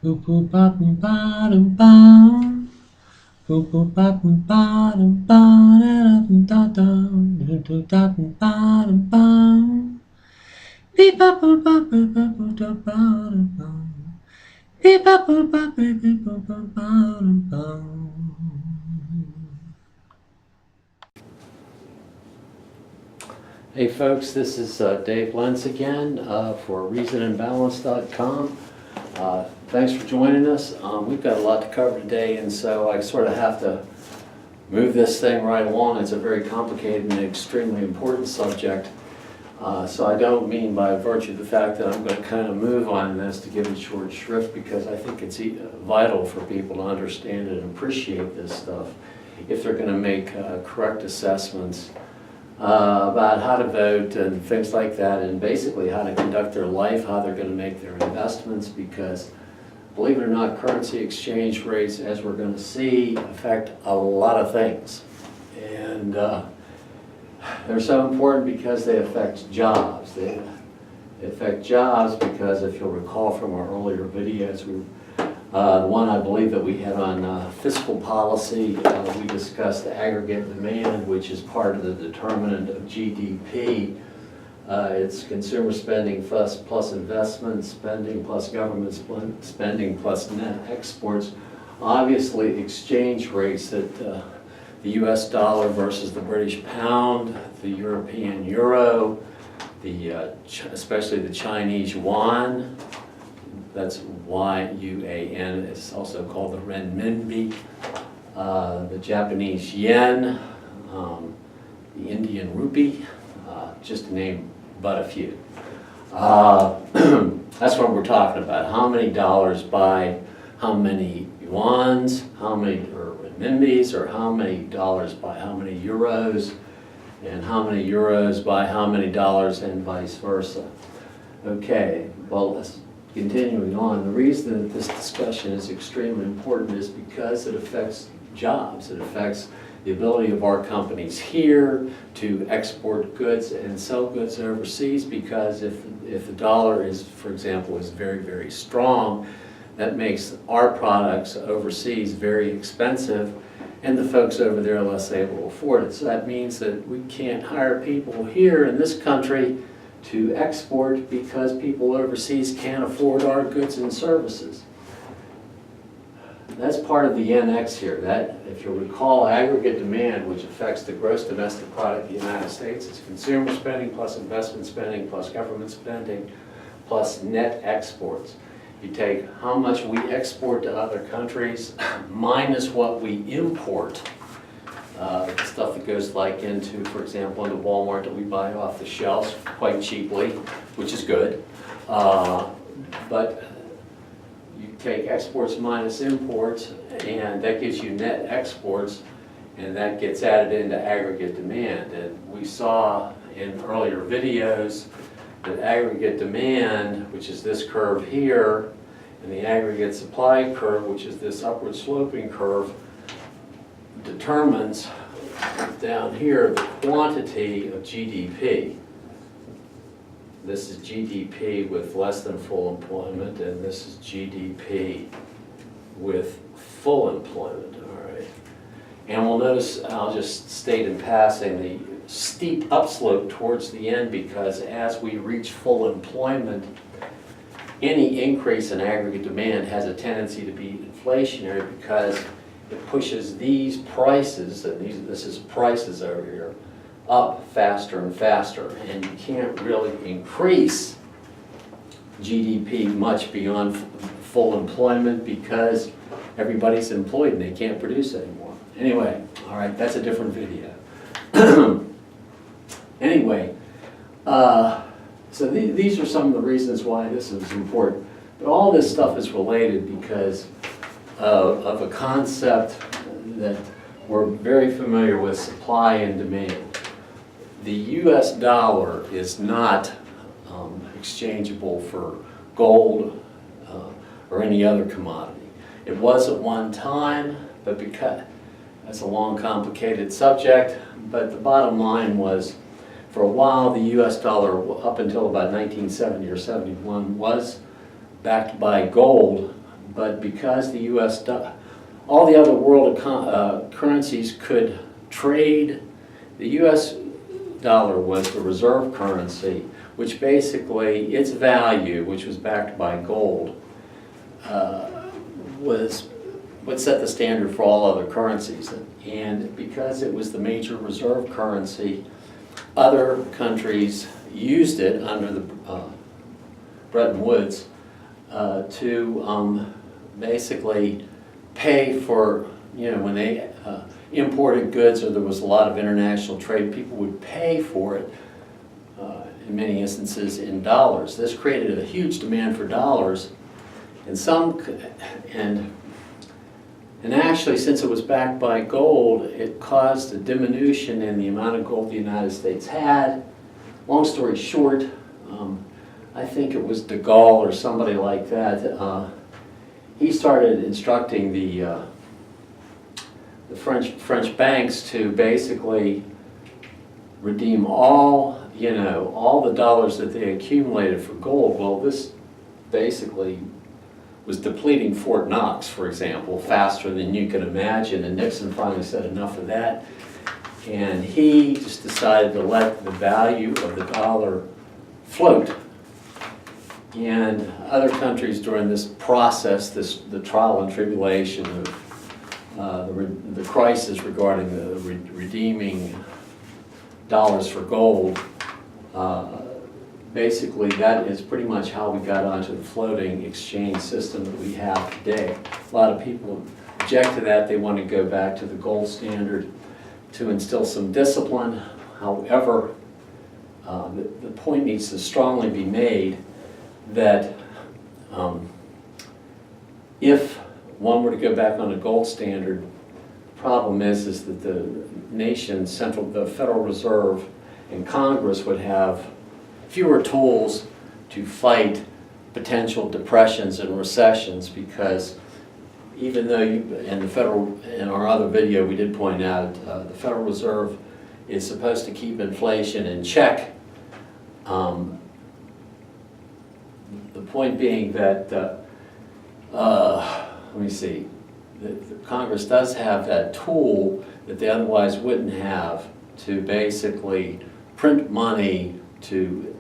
Boop boop ba boom ba dum bum. Boop boop ba boom ba dum ba da dum da dum. Do do da dum ba dum bum. Beep ba boop ba boop ba boop da ba dum bum. Beep ba boop ba boop beep boop ba ba dum bum. Hey folks, this is Dave Lentz again for ReasonandBalance.com. Thanks for joining us. We've got a lot to cover today, and so I sort of have to move this thing right along. It's a very complicated and extremely important subject. So I don't mean by virtue of the fact that I'm going to kind of move on this to give it short shrift, because I think it's vital for people to understand and appreciate this stuff if they're going to make correct assessments about how to vote and things like that, and basically how to conduct their life, how they're going to make their investments, because believe it or not, currency exchange rates, as we're going to see, affect a lot of things. And they're so important because they affect jobs. They affect jobs because, if you'll recall from our earlier videos, the one I believe that we had on fiscal policy, we discussed the aggregate demand, which is part of the determinant of GDP. It's consumer spending plus investment spending plus government spending plus net exports. Obviously, exchange rates that the US dollar versus the British pound, the European euro, especially the Chinese yuan. That's Y-U-A-N. It's also called the renminbi. The Japanese yen, the Indian rupee, just to name but a few. That's what we're talking about. How many dollars buy how many yuans, how many or renminbis, or how many dollars buy how many euros, and how many euros buy how many dollars, and vice versa. Okay, well, let's continuing on. The reason that this discussion is extremely important is because it affects jobs. It affects the ability of our companies here to export goods and sell goods overseas, because if the dollar is, for example, is very, very strong, that makes our products overseas very expensive, and the folks over there are less able to afford it. So that means that we can't hire people here in this country to export because people overseas can't afford our goods and services. That's part of the NX here. That, if you'll recall, aggregate demand, which affects the gross domestic product of the United States, is consumer spending plus investment spending plus government spending plus net exports. You take how much we export to other countries minus what we import. Stuff that goes like into, for example, into Walmart that we buy off the shelves quite cheaply, which is good. But you take exports minus imports, and that gives you net exports, and that gets added into aggregate demand. And we saw in earlier videos that aggregate demand, which is this curve here, and the aggregate supply curve, which is this upward sloping curve, determines down here the quantity of GDP. This is GDP with less than full employment, and this is GDP with full employment. All right. And we'll notice, I'll just state in passing, the steep upslope towards the end, because as we reach full employment, any increase in aggregate demand has a tendency to be inflationary, because it pushes these prices, and this is prices over here, up faster and faster. And you can't really increase GDP much beyond full employment, because everybody's employed and they can't produce anymore. Anyway, all right, that's a different video. Anyway, so these are some of the reasons why this is important. But all this stuff is related because of a concept that we're very familiar with: supply and demand. The US dollar is not exchangeable for gold or any other commodity. It was at one time, but because that's a long, complicated subject, but the bottom line was, for a while, the US dollar, up until about 1970 or 71, was backed by gold, but because the U.S. all the other world currencies could trade, the U.S. dollar was the reserve currency, which basically its value, which was backed by gold, was what set the standard for all other currencies. And because it was the major reserve currency, other countries used it under the Bretton Woods to basically pay for, when they imported goods or there was a lot of international trade, people would pay for it in many instances in dollars. This created a huge demand for dollars, and actually, since it was backed by gold, it caused a diminution in the amount of gold the United States had. Long story short, I think it was de Gaulle or somebody like that. He started instructing the French banks to basically redeem all the dollars that they accumulated for gold. Well, this basically was depleting Fort Knox, for example, faster than you can imagine. And Nixon finally said enough of that. And he just decided to let the value of the dollar float. And other countries during this process, the trial and tribulation of the crisis regarding the redeeming dollars for gold, basically that is pretty much how we got onto the floating exchange system that we have today. A lot of people object to that. They want to go back to the gold standard to instill some discipline. However, the point needs to strongly be made that if one were to go back on a gold standard, the problem is that the nation's the Federal Reserve and Congress would have fewer tools to fight potential depressions and recessions, because even though in our other video we did point out the Federal Reserve is supposed to keep inflation in check. The point being that, let me see, the Congress does have that tool that they otherwise wouldn't have to basically print money to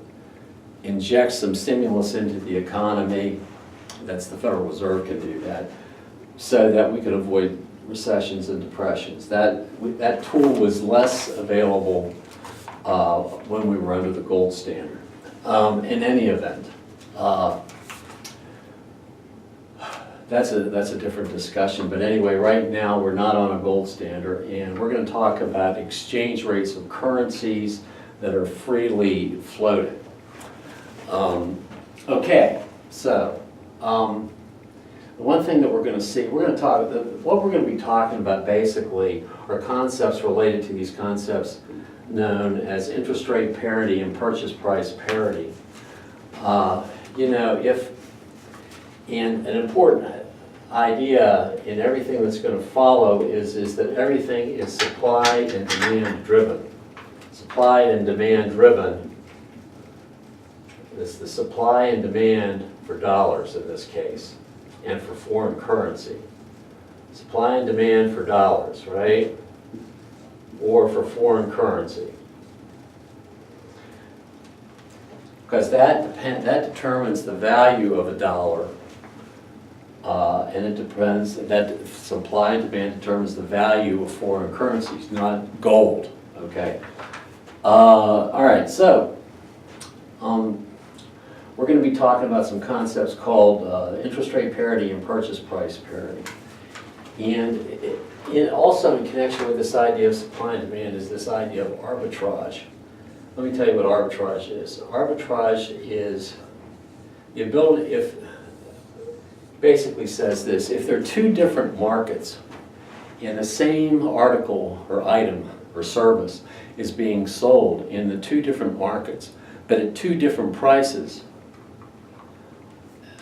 inject some stimulus into the economy. That's the Federal Reserve can do that, so that we could avoid recessions and depressions. That tool was less available when we were under the gold standard. In any event, that's a different discussion. But anyway, right now we're not on a gold standard, and we're going to talk about exchange rates of currencies that are freely floated. Okay, so the one thing that we're going to see, what we're going to be talking about basically are concepts related to these concepts known as interest rate parity and purchase price parity. And an important idea in everything that's going to follow is that everything is supply and demand driven. Supply and demand driven. It's the supply and demand for dollars in this case, and for foreign currency. Supply and demand for dollars, right? Or for foreign currency. Because that determines the value of a dollar, and it depends, that supply and demand determines the value of foreign currencies, not gold, okay? All right, so we're going to be talking about some concepts called interest rate parity and purchase price parity. And also in connection with this idea of supply and demand is this idea of arbitrage. Let me tell you what arbitrage is. Arbitrage is the ability, basically says this: if there are two different markets and the same article or item or service is being sold in the two different markets, but at two different prices,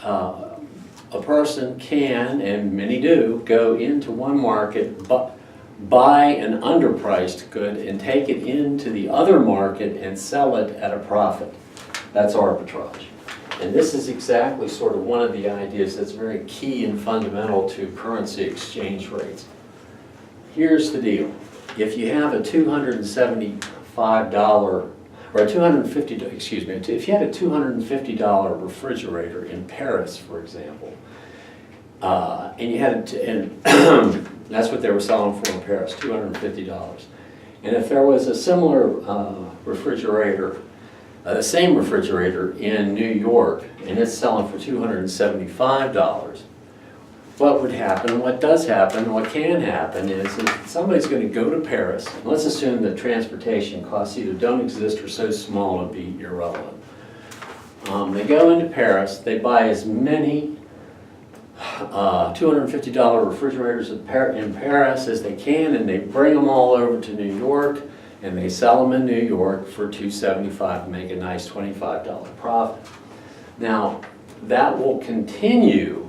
a person can, and many do, go into one market, buy an underpriced good and take it into the other market and sell it at a profit. That's arbitrage. And this is exactly sort of one of the ideas that's very key and fundamental to currency exchange rates. Here's the deal. If you have a $275 or a $250, excuse me, if you had a $250 refrigerator in Paris, for example, and you had and that's what they were selling for in Paris, $250. And if there was a similar refrigerator, the same refrigerator in New York, and it's selling for $275, what would happen, what does happen, what can happen is somebody's going to go to Paris, and let's assume that transportation costs either don't exist or so small to be irrelevant. They go into Paris, they buy as many $250 refrigerators in Paris as they can, and they bring them all over to New York, and they sell them in New York for $275 and make a nice $25 profit. Now, that will continue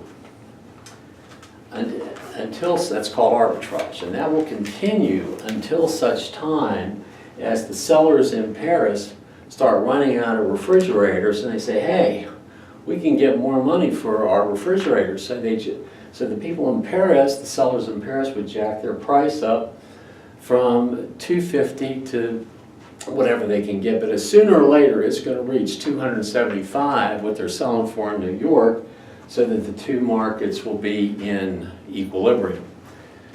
until, that's called arbitrage, and that will continue until such time as the sellers in Paris start running out of refrigerators, and they say, hey, we can get more money for our refrigerators. So the people in Paris, the sellers in Paris, would jack their price up from $250 to whatever they can get, but sooner or later it's going to reach $275, what they're selling for in New York, so that the two markets will be in equilibrium.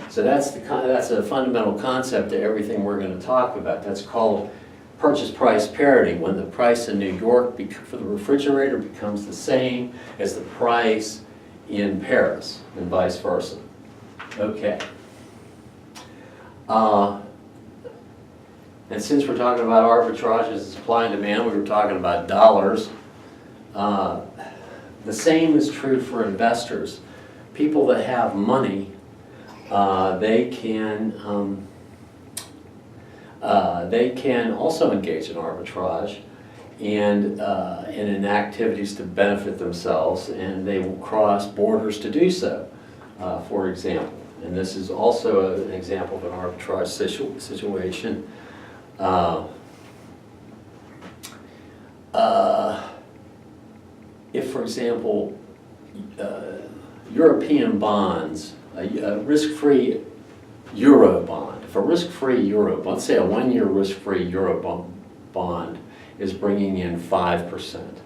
So that's a fundamental concept to everything we're going to talk about. That's called purchase price parity, when the price in New York for the refrigerator becomes the same as the price in Paris, and vice versa. Okay. And since we're talking about arbitrage as supply and demand, we were talking about dollars. The same is true for investors. People that have money, they can also engage in arbitrage and in activities to benefit themselves, and they will cross borders to do so, for example. And this is also an example of an arbitrage situation. If, for example, European bonds, a risk-free euro bond, if a risk-free euro bond, let's say a one-year risk-free euro bond is bringing in 5%,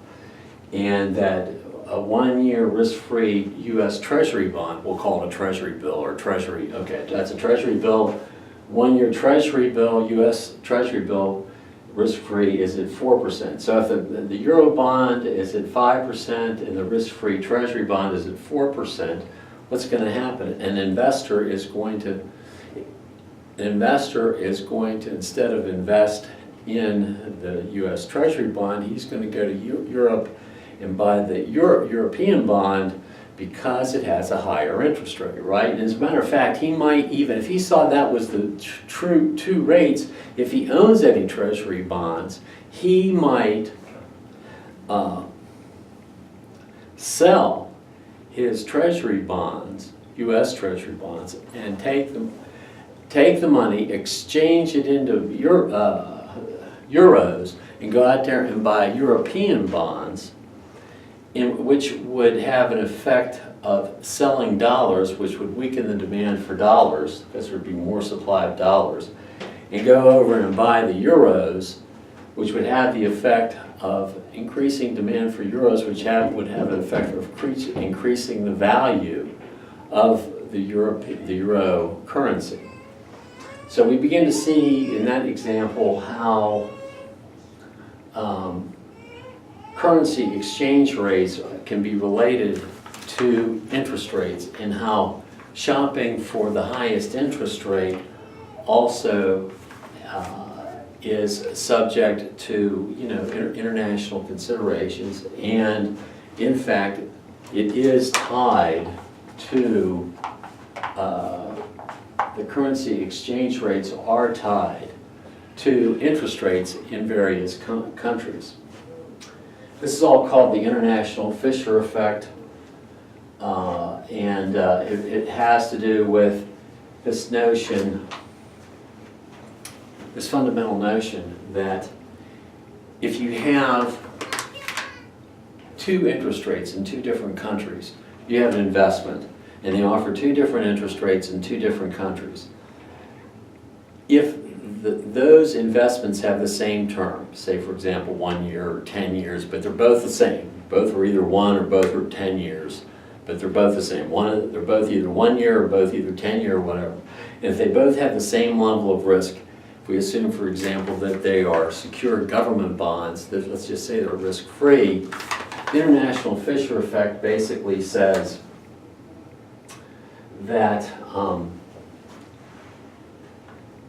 and that a one-year risk-free U.S. Treasury bond, we'll call it a Treasury bill or Treasury, okay, that's a Treasury bill, one-year Treasury bill, U.S. Treasury bill, risk-free is at 4%. So if the euro bond is at 5% and the risk-free Treasury bond is at 4%, what's going to happen? An investor is going to, instead of invest in the U.S. Treasury bond, he's going to go to Europe and buy the European bond because it has a higher interest rate, right? And as a matter of fact, he might even, if he saw that was the true two rates, if he owns any Treasury bonds, he might sell his Treasury bonds, U.S. Treasury bonds, and take the money, exchange it into euros, and go out there and buy European bonds, which would have an effect of selling dollars, which would weaken the demand for dollars, because there would be more supply of dollars, and go over and buy the euros, which would have the effect of increasing demand for euros, which would have an effect of increasing the value of the euro currency. So we begin to see in that example how currency exchange rates can be related to interest rates, and how shopping for the highest interest rate also is subject to international considerations, and in fact it is tied to the currency exchange rates are tied to interest rates in various countries. This is all called the International Fischer Effect, and it has to do with this notion, this fundamental notion that if you have two interest rates in two different countries. You have an investment, and they offer two different interest rates in two different countries. If those investments have the same term, say for example 1 year or 10 years, but they're both the same. Both are either 1 or both are 10 years, but they're both the same. They're both either 1 year or both either 10 year or whatever. And if they both have the same level of risk, if we assume, for example, that they are secured government bonds, that let's just say they're risk-free, the International Fischer Effect basically says that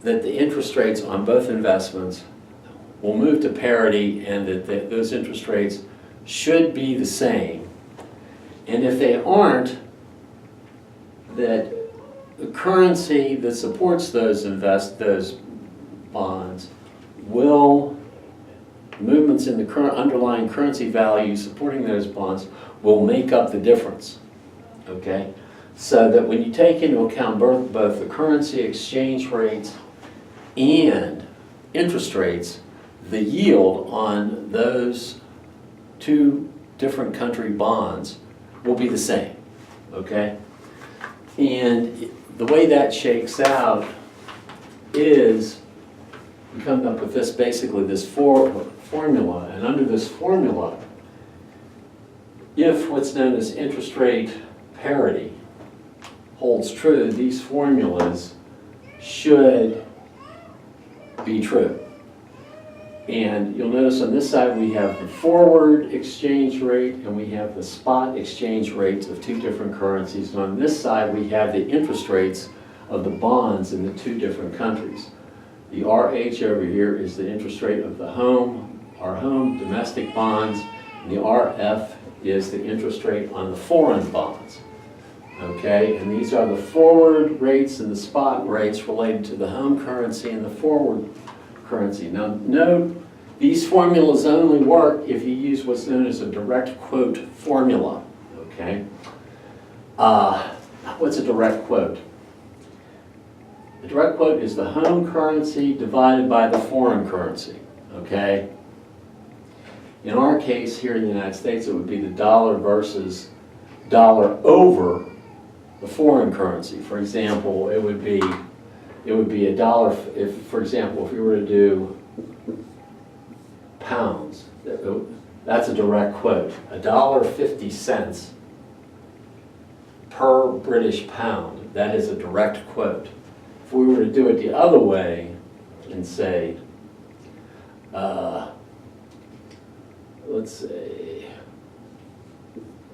that the interest rates on both investments will move to parity, and that those interest rates should be the same. And if they aren't, that the currency that supports those bonds movements in the current underlying currency value supporting those bonds will make up the difference. Okay? So that when you take into account both the currency exchange rates and interest rates, the yield on those two different country bonds will be the same. Okay? And the way that shakes out is we come up with this, basically this formula, and under this formula, if what's known as interest rate parity holds true, these formulas should be true. And you'll notice on this side we have the forward exchange rate and we have the spot exchange rates of two different currencies. And on this side we have the interest rates of the bonds in the two different countries. The RH over here is the interest rate of our home domestic bonds, and the RF is the interest rate on the foreign bonds. Okay, and these are the forward rates and the spot rates related to the home currency and the forward currency. Now note, these formulas only work if you use what's known as a direct quote formula. Okay, what's a direct quote? The direct quote is the home currency divided by the foreign currency. Okay, in our case here in the United States, it would be the dollar versus dollar over the foreign currency. For example, it would be a dollar, if, for example, if we were to do pounds, that's a direct quote. $1.50 per British pound, that is a direct quote. If we were to do it the other way and say, let's say,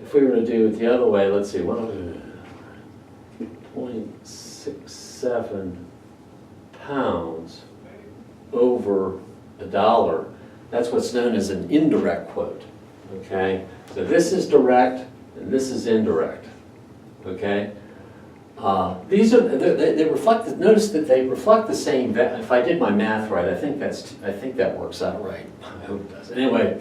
if we were to do it the other way, let's see, 0.67 pounds over a dollar, that's what's known as an indirect quote. Okay, so this is direct and this is indirect. Okay, these are they reflect. Notice that they reflect the same. If I did my math right, I think that works out right. I hope it does. Anyway,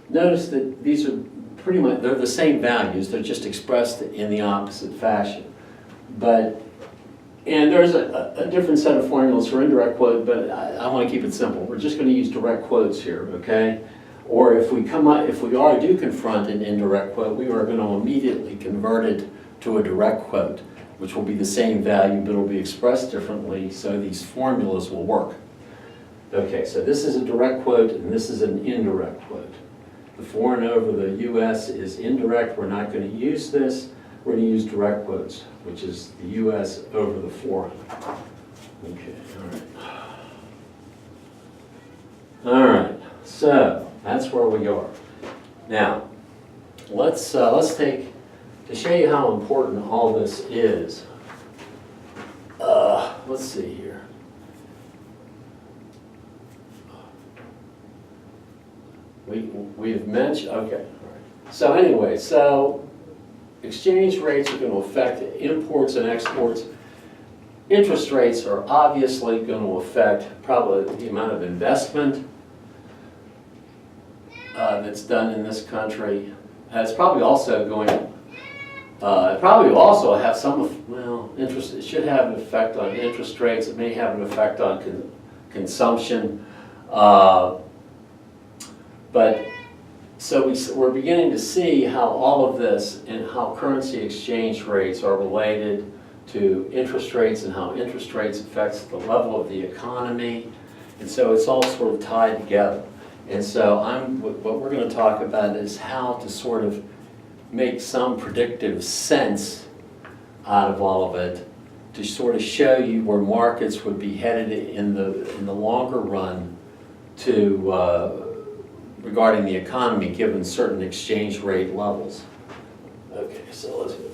notice that these are pretty much, they're the same values, they're just expressed in the opposite fashion. And there's a different set of formulas for indirect quote, but I want to keep it simple. We're just going to use direct quotes here, okay? Or if we do confront an indirect quote, we are going to immediately convert it to a direct quote, which will be the same value, but it will be expressed differently, so these formulas will work. Okay, so this is a direct quote, and this is an indirect quote. The foreign over the U.S. is indirect. We're not going to use this. We're going to use direct quotes, which is the U.S. over the foreign. Okay, all right. All right, so that's where we are. Now, let's take, to show you how important all this is, let's see here. We've mentioned, okay, all right. So anyway, exchange rates are going to affect imports and exports. Interest rates are obviously going to affect probably the amount of investment that's done in this country. It's probably also going It probably will also have interest. It should have an effect on interest rates. It may have an effect on consumption. But so we're beginning to see how all of this and how currency exchange rates are related to interest rates and how interest rates affects the level of the economy. And so it's all sort of tied together. And so what we're going to talk about is how to sort of make some predictive sense out of all of it to sort of show you where markets would be headed in the longer run regarding the economy given certain exchange rate levels. Okay, so let's go.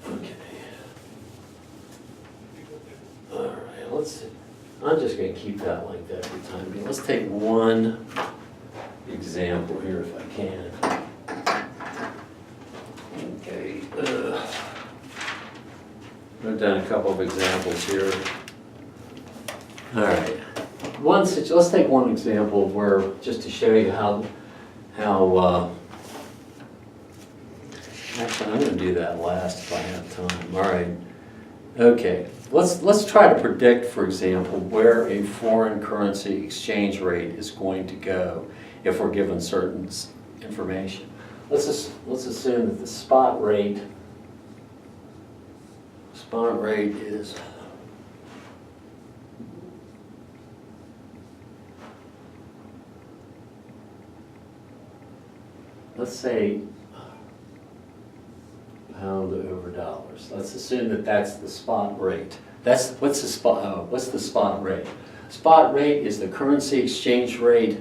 Okay. All right, I'm just going to keep that like that for the time being. Let's take one example here if I can. Okay. I've done a couple of examples here. All right. Let's take one example of where, just to show you how actually I'm going to do that last if I have time. All right. Okay. Let's try to predict, for example, where a foreign currency exchange rate is going to go if we're given certain information. Let's assume that the spot rate is let's say pound over dollars. Let's assume that that's the spot rate. What's the spot rate? Spot rate is the currency exchange rate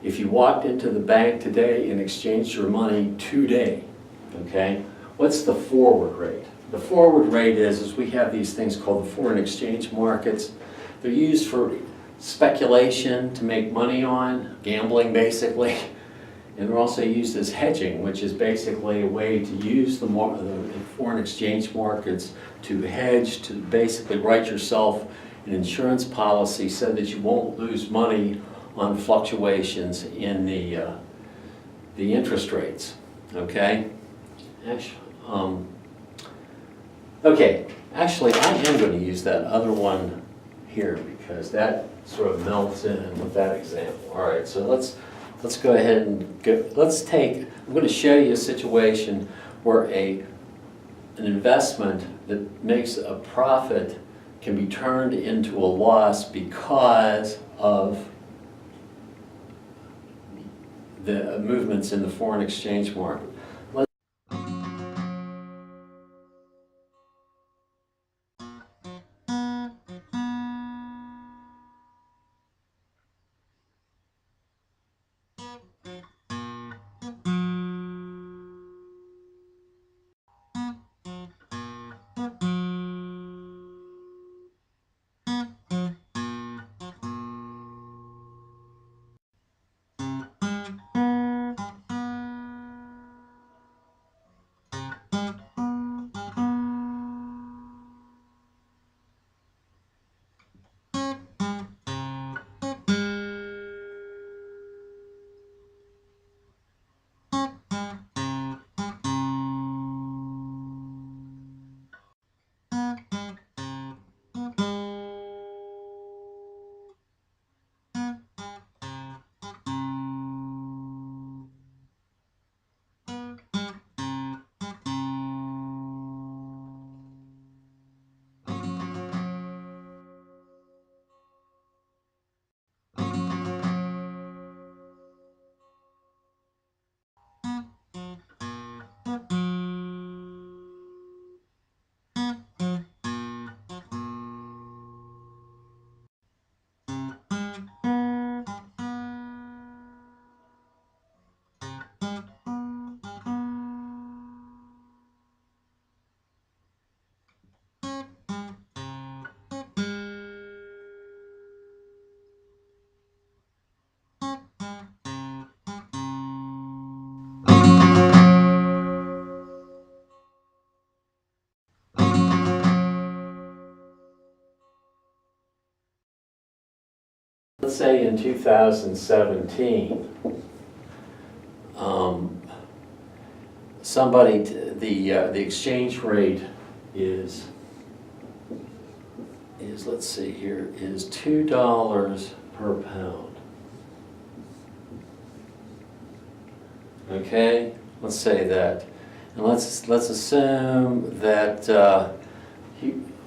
if you walked into the bank today and exchanged your money today. Okay? What's the forward rate? The forward rate is we have these things called the foreign exchange markets. They're used for speculation to make money on, gambling basically. And they're also used as hedging, which is basically a way to use the foreign exchange markets to hedge, to basically write yourself an insurance policy so that you won't lose money on fluctuations in the interest rates. Okay? Actually, I am going to use that other one here because that sort of melts in with that example. All right, so let's go ahead and I'm going to show you a situation where an investment that makes a profit can be turned into a loss because of the movements in the foreign exchange market. Let's say in 2017, the exchange rate is let's see here, is $2 per pound. Okay, let's say that, and let's assume that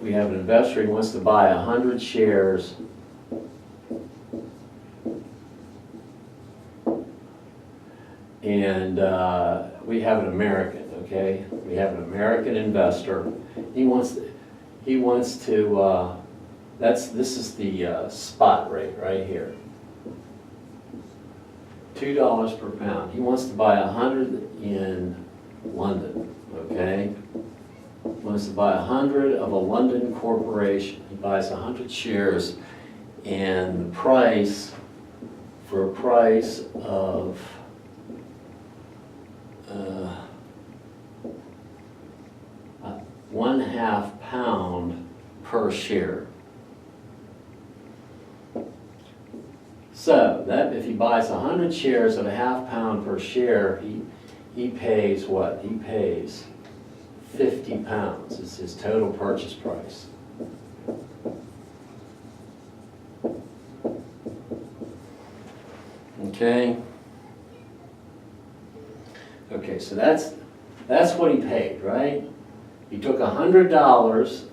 we have an investor who wants to buy 100 shares and we have an American, okay? We have an American investor. He wants to this is the spot rate right here. $2 per pound. He wants to buy 100 in London, okay? He wants to buy 100 of a London corporation. He buys 100 shares, and the price, for a price of 1/2 pound per share. So that if he buys 100 shares at 1/2 pound per share, he pays what? He pays 50 pounds. It's his total purchase price. Okay. Okay, so that's what he paid, right? He took $100.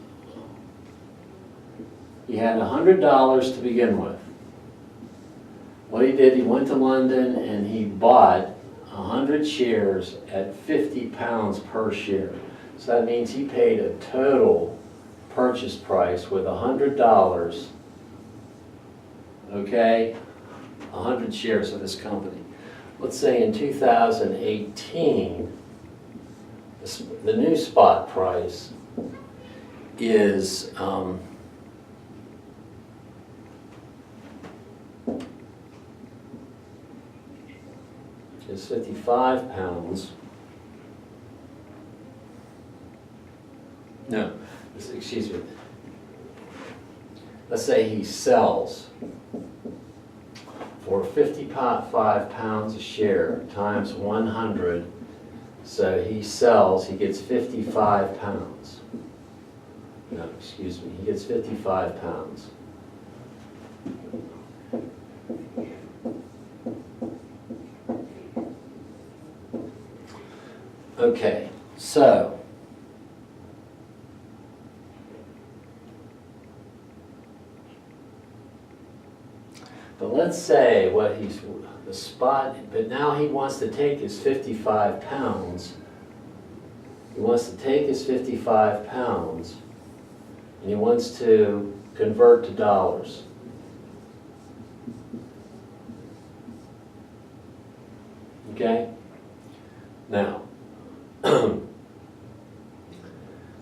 He had $100 to begin with. What he did, he went to London and he bought 100 shares at 50 pounds per share. So that means he paid a total purchase price with $100, okay, 100 shares of this company. Let's say in 2018, the new spot price is is 55 pounds. No, excuse me. Let's say he sells for 55 pounds a share times 100. So he sells, he gets 55 pounds. No, excuse me, he gets 55 pounds. Okay, so but let's say what the spot, but now he wants to take his 55 pounds. He wants to take his 55 pounds and he wants to convert to dollars. Okay? Now,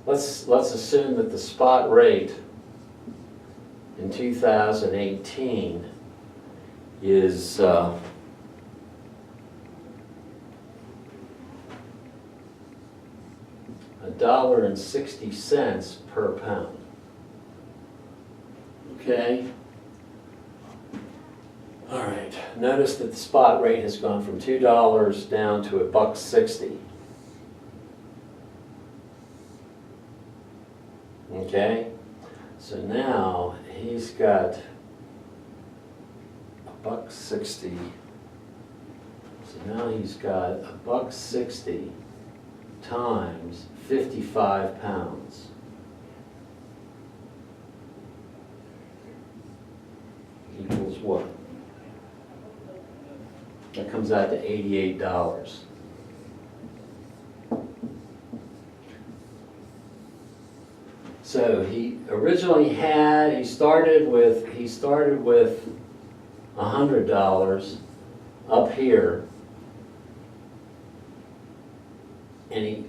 let's assume that the spot rate in 2018 is $1.60 per pound. Okay? All right. Notice that the spot rate has gone from $2 down to $1.60. Okay? So now he's got $1.60. So now he's got $1.60 times 55 pounds. Equals what? That comes out to $88. So he originally he started with $100 up here, and he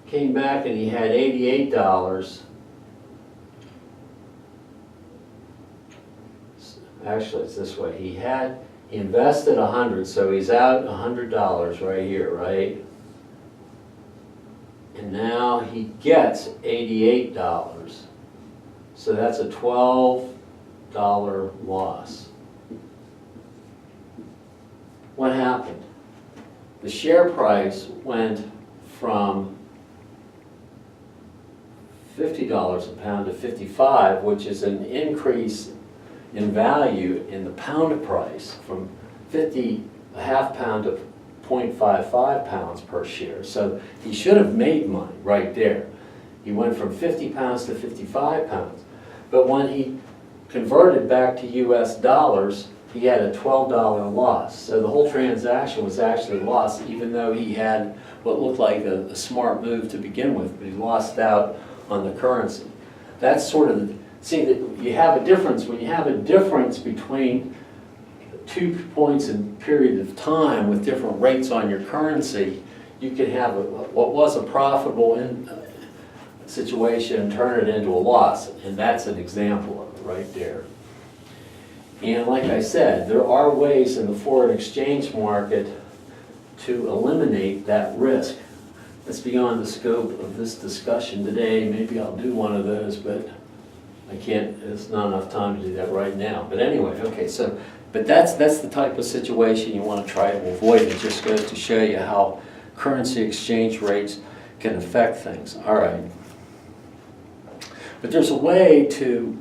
came back and he had $88. Actually, it's this way. He invested 100, so he's out $100 right here, right? And now he gets $88. So that's a $12 loss. What happened? the share price went from $50 a pound to 55, which is an increase in value in the pound price from 50, a half pound to 0.55 pounds per share. So he should have made money right there. He went from 50 pounds to 55 pounds. But when he converted back to US dollars, he had a $12 loss. So the whole transaction was actually lost, even though he had what looked like a smart move to begin with, but he lost out on the currency. That's sort of, see that you have a difference, when you have a difference between 2 points in period of time with different rates on your currency, you can have what was a profitable situation and turn it into a loss. And that's an example of it right there. And like I said, there are ways in the foreign exchange market to eliminate that risk. That's beyond the scope of this discussion today. Maybe I'll do one of those, but I can't, there's not enough time to do that right now. But anyway, okay, so, but that's the type of situation you want to try to avoid. It just goes to show you how currency exchange rates can affect things. All right. But there's a way to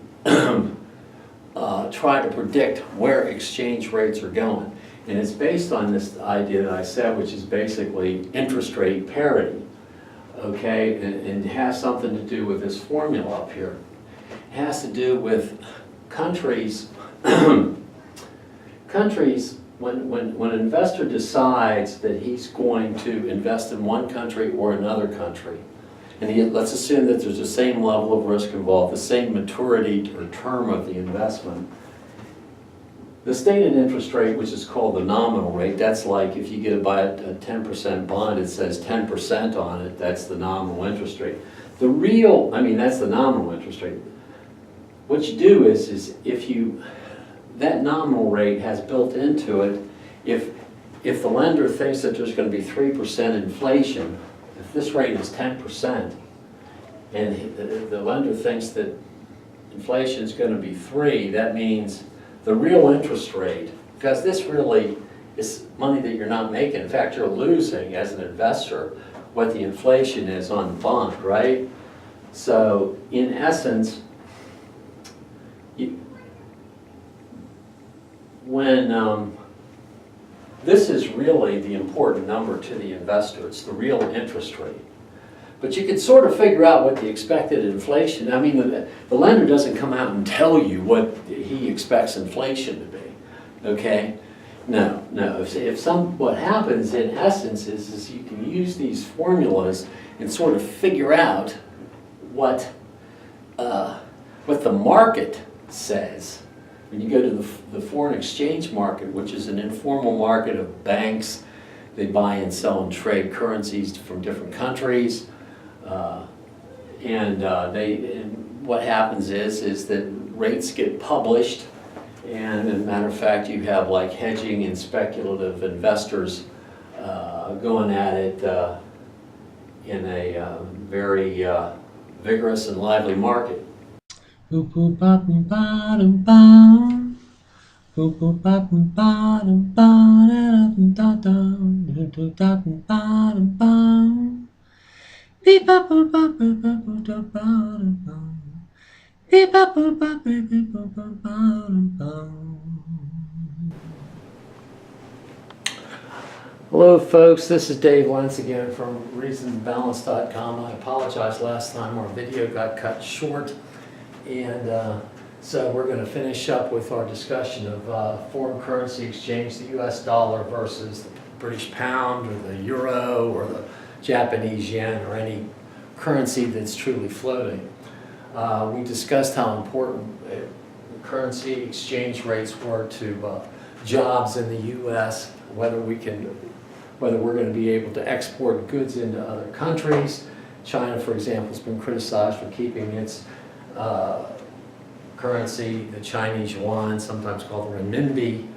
try to predict where exchange rates are going. And it's based on this idea that I said, which is basically interest rate parity. Okay, and it has something to do with this formula up here. It has to do with countries. Countries, when an investor decides that he's going to invest in one country or another country, and let's assume that there's the same level of risk involved, the same maturity or term of the investment. The stated interest rate, which is called the nominal rate, that's like if you get to buy a 10% bond, it says 10% on it, that's the nominal interest rate. The real, I mean, that's the nominal interest rate. What you do is if you, that nominal rate has built into it, if the lender thinks that there's going to be 3% inflation, if this rate is 10%, and the lender thinks that inflation is going to be 3, that means the real interest rate, because this really is money that you're not making. In fact, you're losing as an investor what the inflation is on the bond, right? So in essence, this is really the important number to the investor. It's the real interest rate. But you can sort of figure out what the expected inflation, I mean, the lender doesn't come out and tell you what he expects inflation to be, okay? No. What happens in essence is you can use these formulas and sort of figure out what the market says. When you go to the foreign exchange market, which is an informal market of banks, they buy and sell and trade currencies from different countries. What happens is that rates get published, and as a matter of fact, you have like hedging and speculative investors going at it in a very vigorous and lively market. Hello folks, this is Dave Lentz again from ReasonBalance.com. I apologize, last time our video got cut short, and so we're going to finish up with our discussion of foreign currency exchange, the US dollar versus the British pound or the euro or the Japanese yen or any currency that's truly floating. We discussed how important currency exchange rates were to jobs in the US, whether we're going to be able to export goods into other countries. China, for example, has been criticized for keeping its currency, the Chinese yuan, sometimes called the renminbi,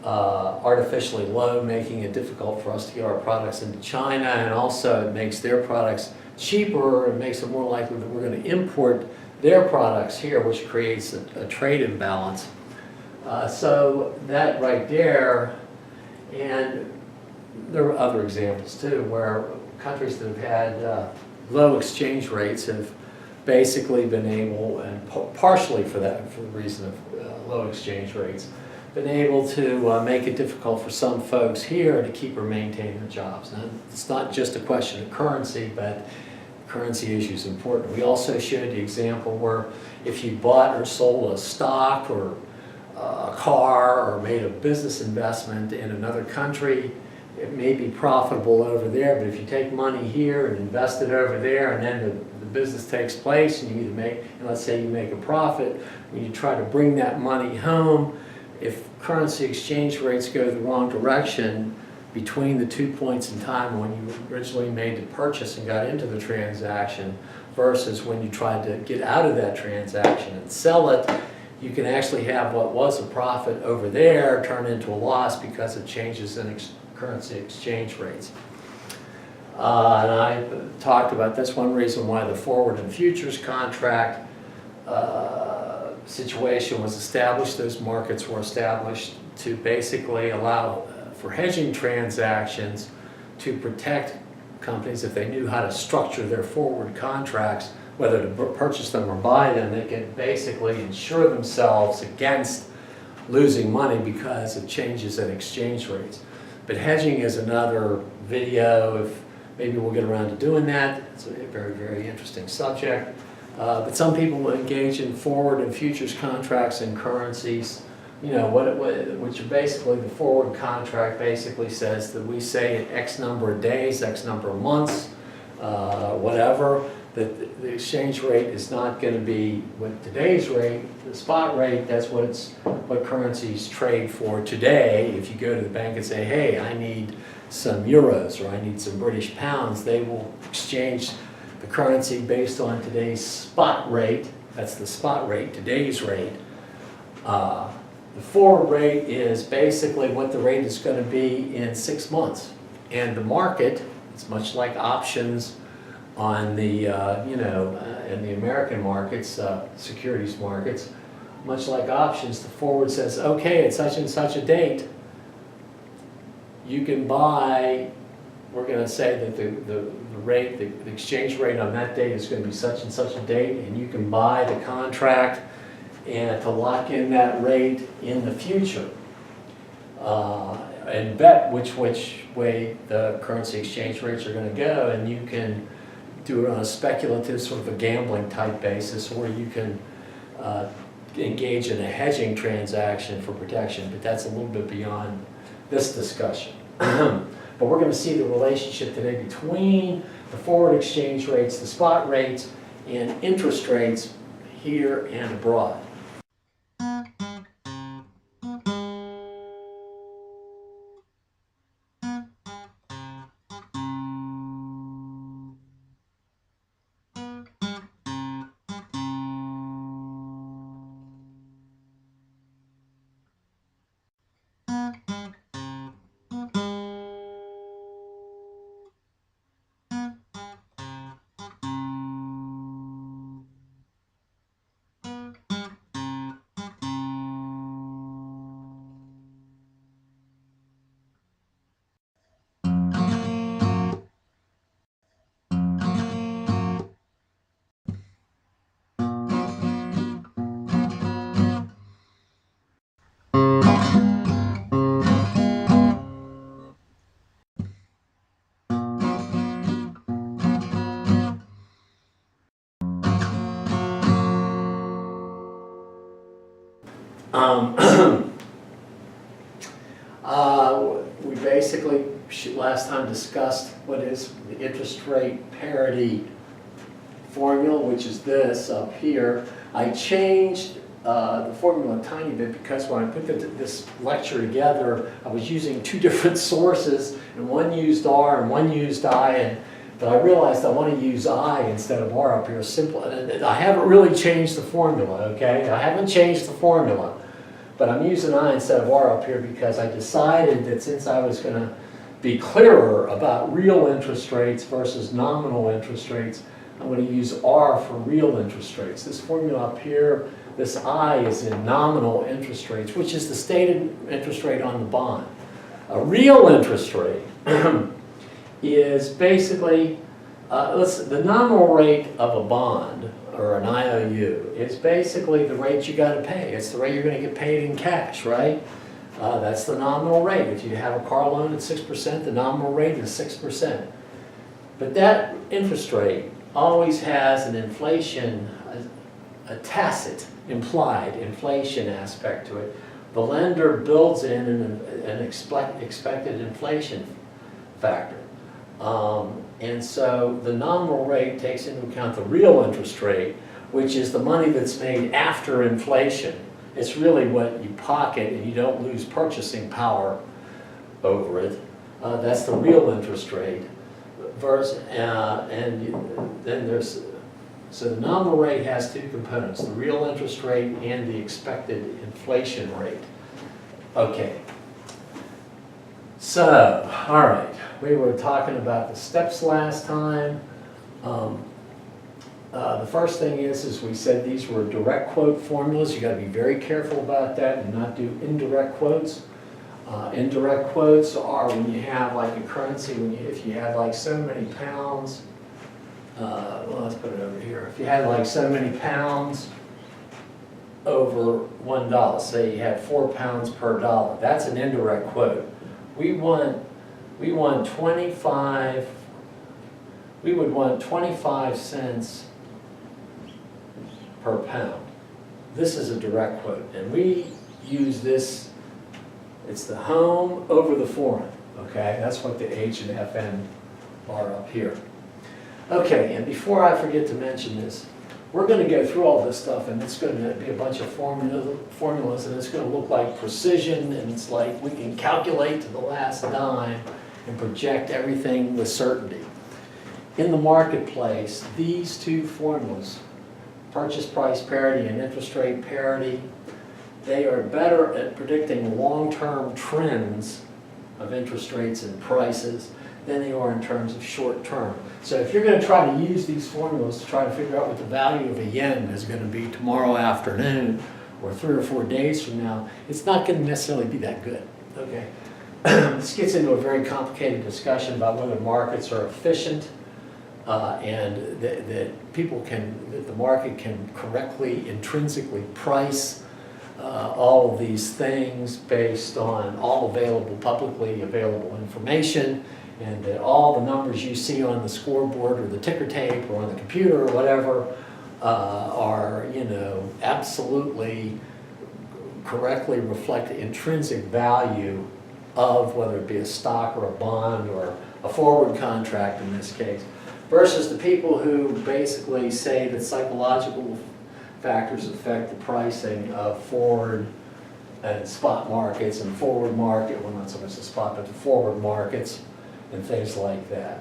artificially low, making it difficult for us to get our products into China, and also it makes their products cheaper and makes it more likely that we're going to import their products here, which creates a trade imbalance. So that right there, and there are other examples too, where countries that have had low exchange rates have basically been able, and partially for the reason of low exchange rates, been able to make it difficult for some folks here to keep or maintain their jobs. Now, it's not just a question of currency, but currency issue is important. We also showed the example where if you bought or sold a stock or a car or made a business investment in another country, it may be profitable over there, but if you take money here and invest it over there, and then the business takes place, and you either make, and let's say you make a profit, when you try to bring that money home, if currency exchange rates go the wrong direction between the 2 points in time when you originally made the purchase and got into the transaction versus when you tried to get out of that transaction and sell it, you can actually have what was a profit over there turn into a loss because of changes in currency exchange rates. And I talked about that's one reason why the forward and futures contract situation was established. Those markets were established to basically allow for hedging transactions to protect companies if they knew how to structure their forward contracts, whether to purchase them or buy them. They could basically insure themselves against losing money because of changes in exchange rates. But hedging is another video. If maybe we'll get around to doing that. It's a very, very interesting subject. But some people will engage in forward and futures contracts and currencies. You know, which are basically, the forward contract basically says that we say in X number of days, X number of months, whatever, that the exchange rate is not going to be with today's rate, the spot rate. That's what currencies trade for today. If you go to the bank and say, hey, I need some euros or I need some British pounds, they will exchange the currency based on today's spot rate. That's the spot rate, today's rate. The forward rate is basically what the rate is going to be in 6 months. And the market, it's much like options on the, in the American markets, securities markets, much like options, the forward says, okay, at such and such a date, you can buy, we're going to say that the rate, the exchange rate on that date is going to be such and such a date, and you can buy the contract and to lock in that rate in the future and bet which way the currency exchange rates are going to go, and you can do it on a speculative, sort of a gambling type basis, or you can engage in a hedging transaction for protection, but that's a little bit beyond this discussion. But we're going to see the relationship today between the forward exchange rates, the spot rates, and interest rates here and abroad. We basically last time discussed what is the interest rate parity formula, which is this up here. I changed the formula a tiny bit because when I put this lecture together, I was using two different sources, and one used R and one used I, but I realized I want to use I instead of R up here. Simple. And I haven't really changed the formula, okay? I haven't changed the formula. But I'm using I instead of R up here because I decided that since I was going to be clearer about real interest rates versus nominal interest rates, I'm going to use R for real interest rates. This formula up here, this I is in nominal interest rates, which is the stated interest rate on the bond. A real interest rate is basically, the nominal rate of a bond or an IOU is basically the rate you got to pay. It's the rate you're going to get paid in cash, right? That's the nominal rate. If you have a car loan at 6%, the nominal rate is 6%. But that interest rate always has an inflation, a tacit, implied inflation aspect to it. The lender builds in an expected inflation factor. And so the nominal rate takes into account the real interest rate, which is the money that's made after inflation. It's really what you pocket and you don't lose purchasing power over it. That's the real interest rate. So the nominal rate has two components, the real interest rate and the expected inflation rate. Okay. So, all right, we were talking about the steps last time. The first thing is we said these were direct quote formulas. You got to be very careful about that and not do indirect quotes. Indirect quotes are when you have like a currency, if you had like so many pounds, well, let's put it over here. If you had like so many pounds over $1, say you had 4 pounds per dollar, that's an indirect quote. We would want 25 cents per pound. This is a direct quote, and we use this, it's the home over the foreign, okay? That's what the H and FN are up here. Okay, and before I forget to mention this, we're going to go through all this stuff, and it's going to be a bunch of formulas, and it's going to look like precision, and it's like we can calculate to the last dime and project everything with certainty. In the marketplace, these two formulas, purchase price parity and interest rate parity, they are better at predicting long-term trends of interest rates and prices than they are in terms of short term. So if you're going to try to use these formulas to try to figure out what the value of a yen is going to be tomorrow afternoon or 3 or 4 days from now, it's not going to necessarily be that good. Okay. This gets into a very complicated discussion about whether markets are efficient and that the market can correctly, intrinsically price all of these things based on all publicly available information, and that all the numbers you see on the scoreboard or the ticker tape or on the computer or whatever are, absolutely correctly reflect the intrinsic value of whether it be a stock or a bond or a forward contract in this case, versus the people who basically say that psychological factors affect the pricing of forward and spot markets and forward market, well, not so much the spot, but the forward markets and things like that.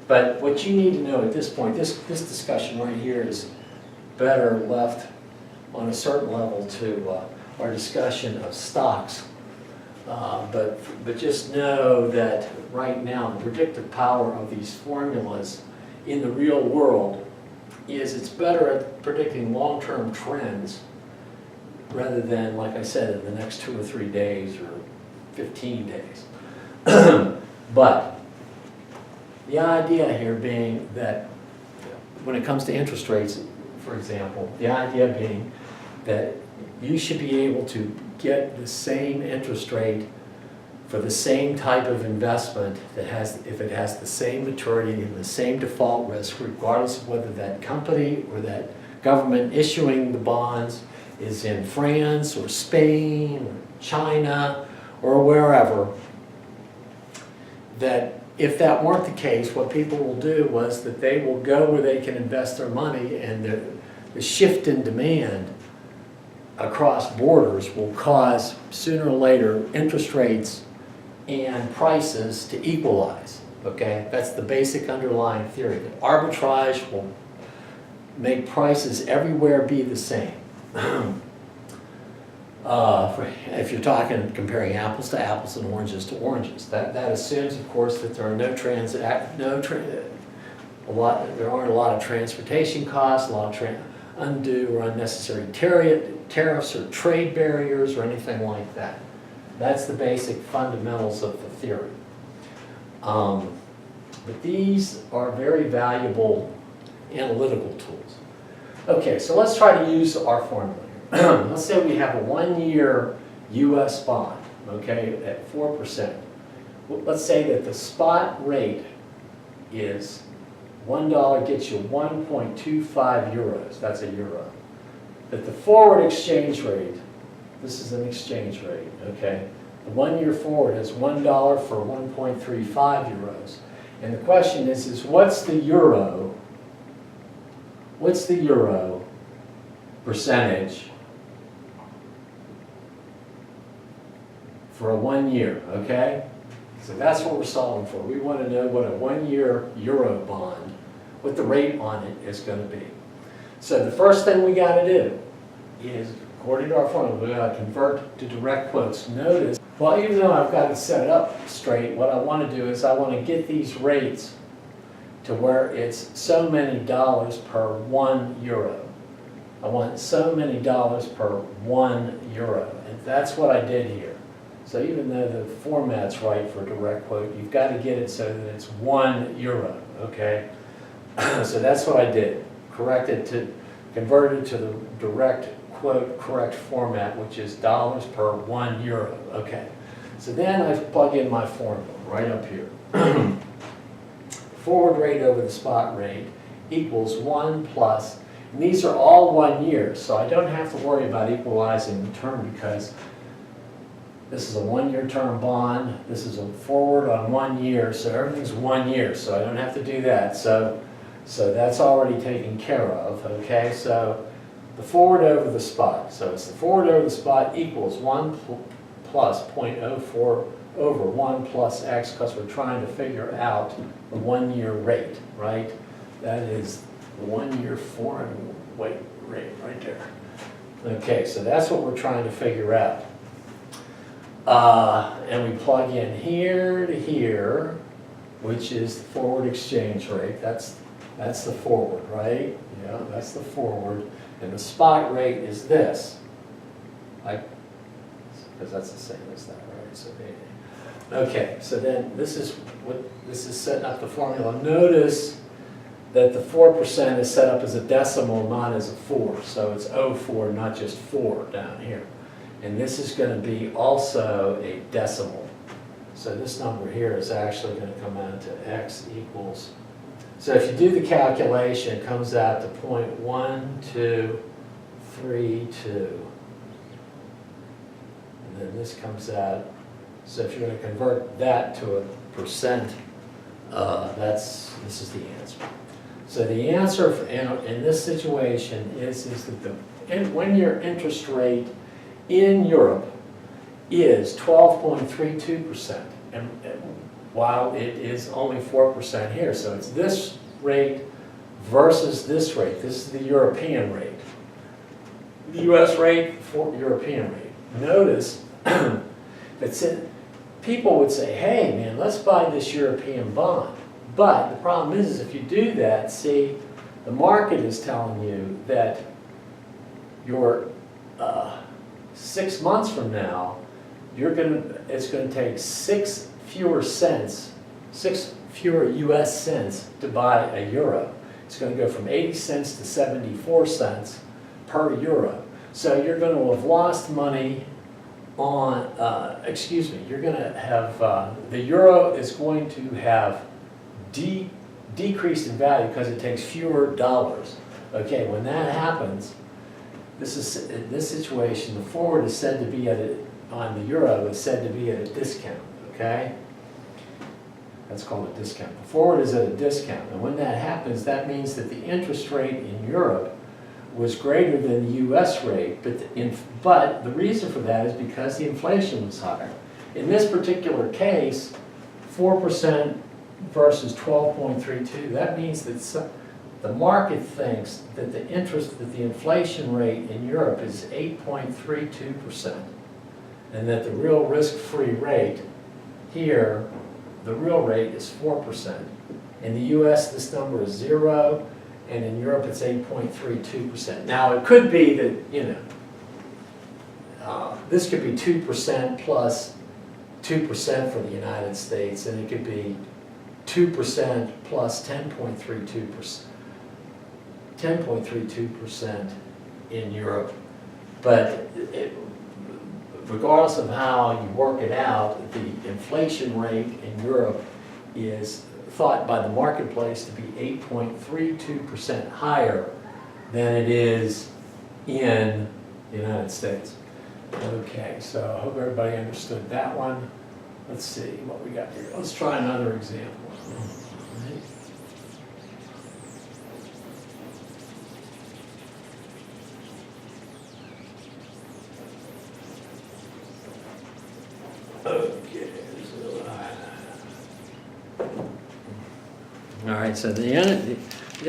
But what you need to know at this point, this discussion right here is better left on a certain level to our discussion of stocks. But just know that right now the predictive power of these formulas in the real world is it's better at predicting long-term trends rather than, like I said, in the next 2 or 3 days or 15 days. But the idea here being that when it comes to interest rates, for example, the idea being that you should be able to get the same interest rate for the same type of investment if it has the same maturity and the same default risk, regardless of whether that company or that government issuing the bonds is in France or Spain or China or wherever. That if that weren't the case, what people will do was that they will go where they can invest their money, and the shift in demand across borders will cause sooner or later interest rates and prices to equalize. Okay, that's the basic underlying theory. That arbitrage will make prices everywhere be the same. If you're comparing apples to apples and oranges to oranges, that assumes, of course, that there are there aren't a lot of transportation costs, a lot of undue or unnecessary tariffs or trade barriers or anything like that. That's the basic fundamentals of the theory. But these are very valuable analytical tools. Okay, so let's try to use our formula here. Let's say we have a 1-year US bond, okay, at 4%. Let's say that the spot rate is $1 gets you 1.25 euros, that's a euro. That the forward exchange rate, this is an exchange rate, okay? The 1-year forward is $1 for 1.35 euros. And the question is what's the euro percentage for a 1 year, okay? So that's what we're solving for. We want to know what a 1-year euro bond, what the rate on it is going to be. So the first thing we got to do is, according to our formula, we got to convert to direct quotes. Notice, well, even though I've got it set up straight, what I want to do is I want to get these rates to where it's so many dollars per 1 euro. I want so many dollars per 1 euro, and that's what I did here. So even though the format's right for direct quote, you've got to get it so that it's 1 euro, okay? So that's what I did. Converted to the direct quote correct format, which is dollars per 1 euro, okay? So then I plug in my formula right up here. Forward rate over the spot rate equals 1 plus, and these are all 1 year, so I don't have to worry about equalizing the term because this is a 1-year term bond, this is a forward on 1 year, so everything's 1 year, so I don't have to do that. So that's already taken care of, okay? So the forward over the spot, so it's the forward over the spot equals 1 plus 0.04 over 1 plus x, because we're trying to figure out the 1-year rate, right? That is the 1-year foreign weight rate right there. Okay, so that's what we're trying to figure out. And we plug in here to here, which is the forward exchange rate. That's the forward, right? Yeah, that's the forward. And the spot rate is this. Because that's the same as that, right? So okay, so then this is setting up the formula. Notice that the 4% is set up as a decimal, not as a 4. So it's 0.4, not just 4 down here. And this is going to be also a decimal. So this number here is actually going to come out to x equals. So if you do the calculation, it comes out to 0.1232. And then this comes out. So if you're going to convert that to a percent, this is the answer. So the answer in this situation is that the 1-year interest rate in Europe is 12.32%, and while it is only 4% here. So it's this rate versus this rate. This is the European rate. The US rate for European rate. Notice that people would say, hey man, let's buy this European bond. But the problem is if you do that, see, the market is telling you that your 6 months from now, it's going to take 6 fewer US cents to buy a euro. It's going to go from 80 cents to 74 cents per euro. So you're going to have lost money on, you're going to have, the euro is going to have decreased in value because it takes fewer dollars. Okay, when that happens, in this situation, the forward is said to be on the euro is said to be at a discount, okay? That's called a discount. The forward is at a discount, and when that happens, that means that the interest rate in Europe was greater than the US rate, but the reason for that is because the inflation was higher. In this particular case, 4% versus 12.32, that means that the market thinks that the inflation rate in Europe is 8.32%, and that the real risk-free rate here, the real rate is 4%. In the US, this number is 0, and in Europe, it's 8.32%. Now, it could be that, this could be 2% plus 2% for the United States, and it could be 2% plus 10.32% in Europe. But regardless of how you work it out, the inflation rate in Europe is thought by the marketplace to be 8.32% higher than it is in the United States. Okay, so I hope everybody understood that one. Let's see what we got here. Let's try another example. Okay, all right, so the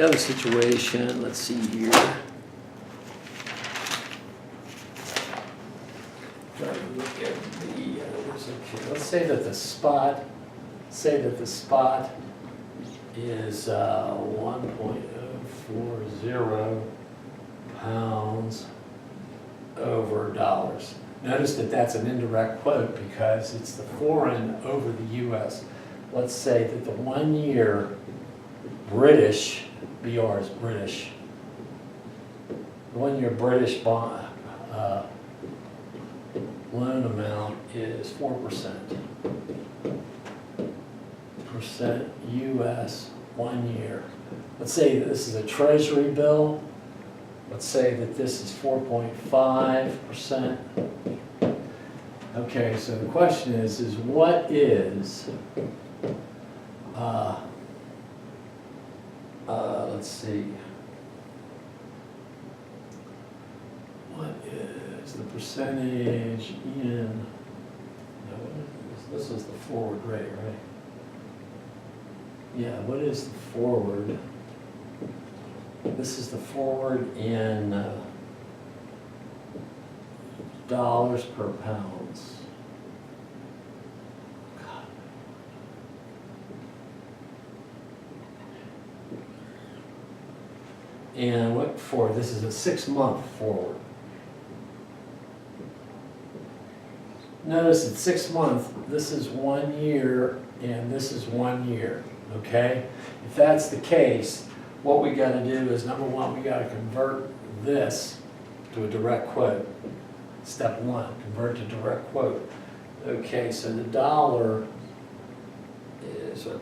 other situation, let's see here. Try to look at the, let's say that the spot is 1.040 pounds over dollars. Notice that that's an indirect quote because it's the foreign over the U.S. Let's say that the 1 year British, BR is British, the 1 year British bond loan amount is 4%. U.S. 1 year. Let's say that this is a treasury bill. Let's say that this is 4.5%. Okay, so the question is what is, let's see, what is the percentage in, no, this is the forward rate, right? Yeah, what is the forward? This is the forward in dollars per pounds. God. And what for? This is a 6-month forward. Notice at 6 months, this is 1 year and this is 1 year, okay? If that's the case, what we got to do is, number one, we got to convert this to a direct quote. Step one, convert to direct quote. Okay, so the dollar is what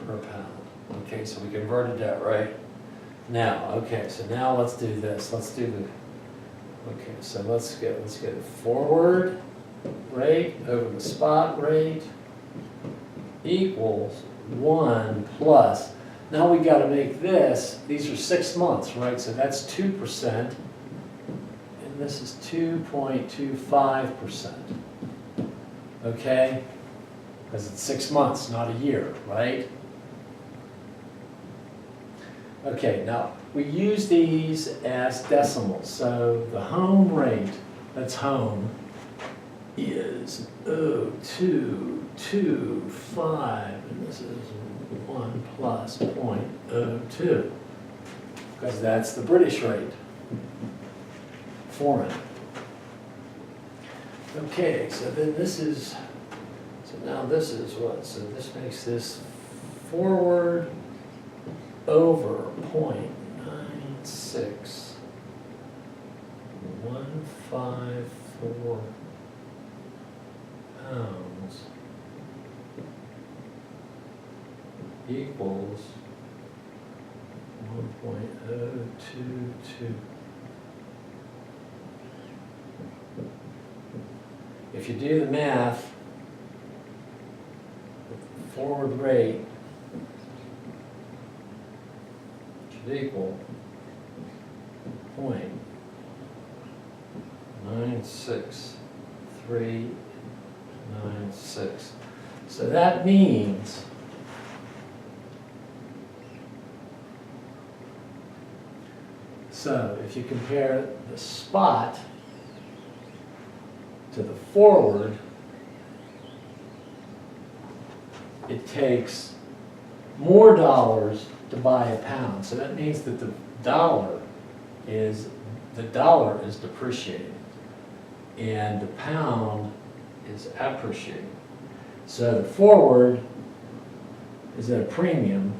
per pound. Okay, so we converted that, right? Now, okay, so now let's do this. Let's do the, okay, so let's get a forward rate over the spot rate equals 1 plus. Now we got to make this, these are 6 months, right? So that's 2%, and this is 2.25%. Okay? Because it's 6 months, not a year, right? Okay, now we use these as decimals. So the home rate, that's home, is 0.225, and this is 1 plus 0.02, because that's the British rate, foreign. Okay, so then this is, so now this is what? So this makes this forward over 0.96154 pounds equals 1.022. If you do the math, the forward rate should equal 0.96396. So that means so if you compare the spot to the forward, it takes more dollars to buy a pound. So that means that the dollar is depreciating and the pound is appreciating. So the forward is at a premium.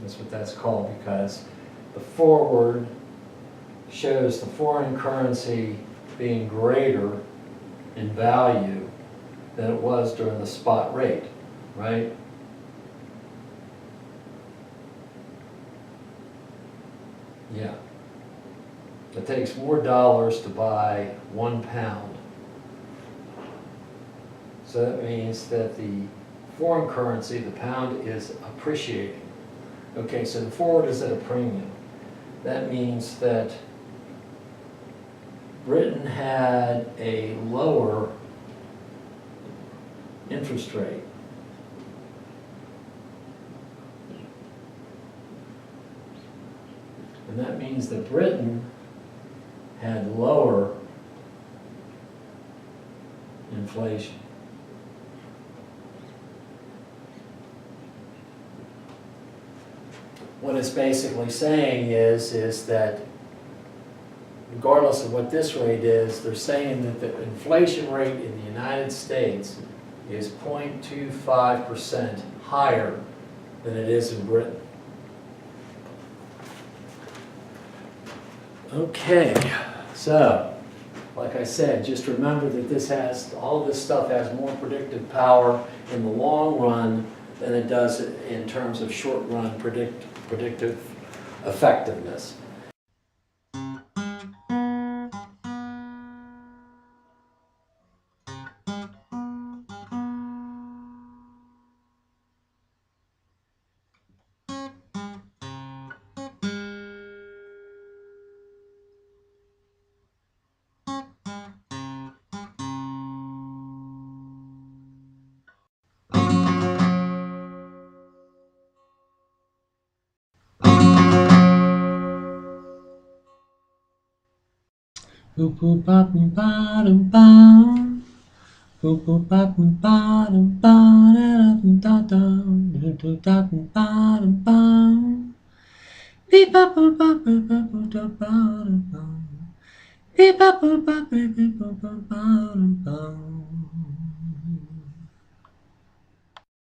That's what that's called, because the forward shows the foreign currency being greater in value than it was during the spot rate, right? Yeah. It takes more dollars to buy 1 pound. So that means that the foreign currency, the pound, is appreciating. Okay, so the forward is at a premium. That means that Britain had a lower interest rate. And that means that Britain had lower inflation. What it's basically saying is that regardless of what this rate is, they're saying that the inflation rate in the United States is 0.25% higher than it is in Britain. Okay, so like I said, just remember that all this stuff has more predictive power in the long run than it does in terms of short run predictive effectiveness. Boop boop ba boop ba dum bum. Boop boop ba boop ba dum ba da da dum da dum ba dum bum. Beep ba boop ba boop ba boop da ba dum bum. Beep ba boop ba boop ba boop ba dum bum.